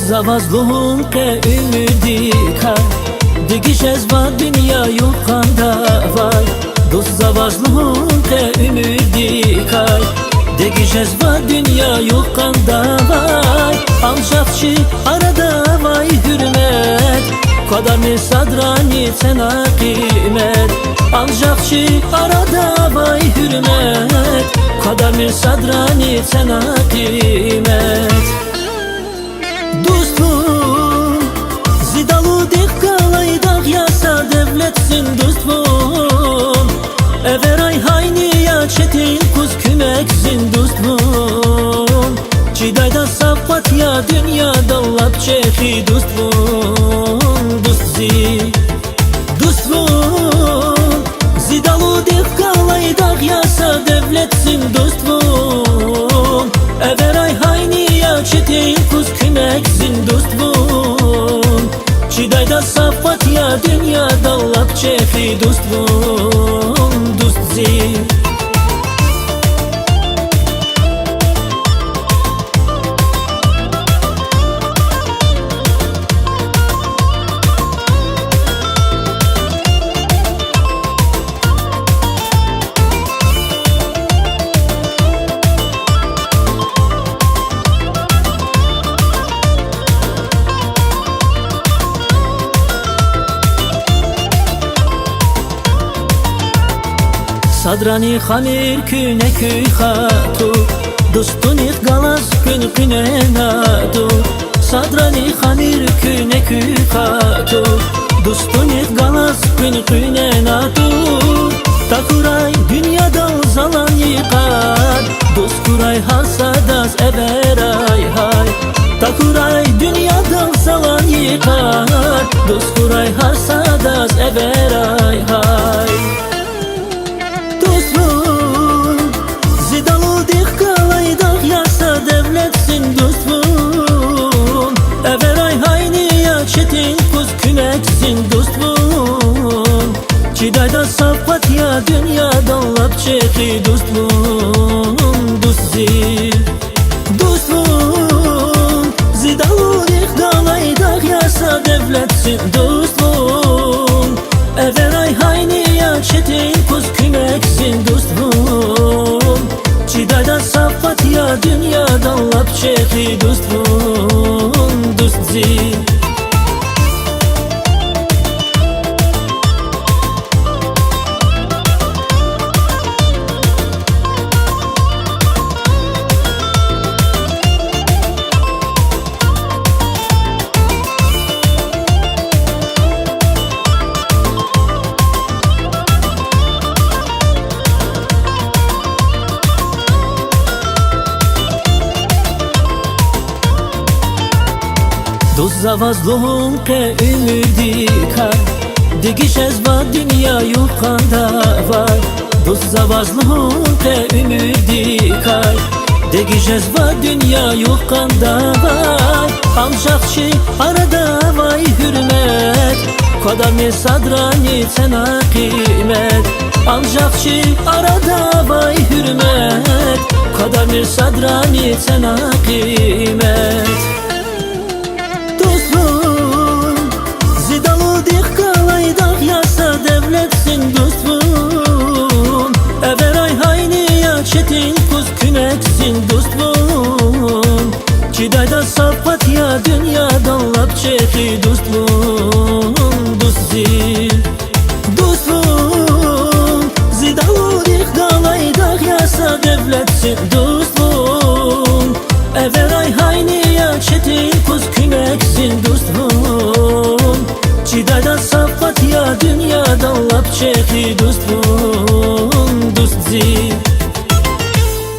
завазлугун ке умидика Дигиш ez va dünya yuqanda vay Dost zavazluğun ke umidika Digiş ez va dünya yuqanda vay Alçakçı arada vay hürmet Kadar mi sadrani sena kıymet Alçakçı arada vay hürmet Kadar mi sadrani sena kıymet Dostum zidalu dikkalay dağ yasa devletsin dostum Everay hayni ya çetin kuz kümeksin dostum Çidayda safat ya dünyada lap çehi dostum Dostzi dostum zidalu dikkalay dağ yasa devletsin dostum Everay hayni ya çetin kuz kümeksin dostum Çidayda safat ya dünyada lap çehi dostum Dostzi Sadrani khamir küne küy khatu Dostuni galas kün küne nadu Sadrani khamir küne küy khatu Dostuni galas kün küne nadu Takuray dünyada zalan yıkar Dost kuray hasadas everay hay Takuray dünyada zalan yıkar Dost kuray hasadas everay hay devletsin dostum Everay hayni ya çetin kuz kümeksin dostum Çidayda safat ya dünyada lap çehi dostum Dostzi dostum zidalu dikdalay dağ yasa devletsin dostum Everay hayni ya çetin kuz kümeksin dostum Çidayda safat ya dünyada lap çehi dostum Dostzi Dost zavazlum ke umidika Digiş ez va dünya yuqanda vay Dost zavazlum ke umidika Digiş ez va dünya yuqanda vay Alçakçı arada vay hürmet Kadar mi sadrani sena kıymet Alçakçı arada vay hürmet Kadar mi sadrani sena kıymet zidalu dikkalay dağ yasa devletsin dostum Everay hayni ya çetin kuz kümeksin dostum Çidayda safat ya dünyada lap çehi dostum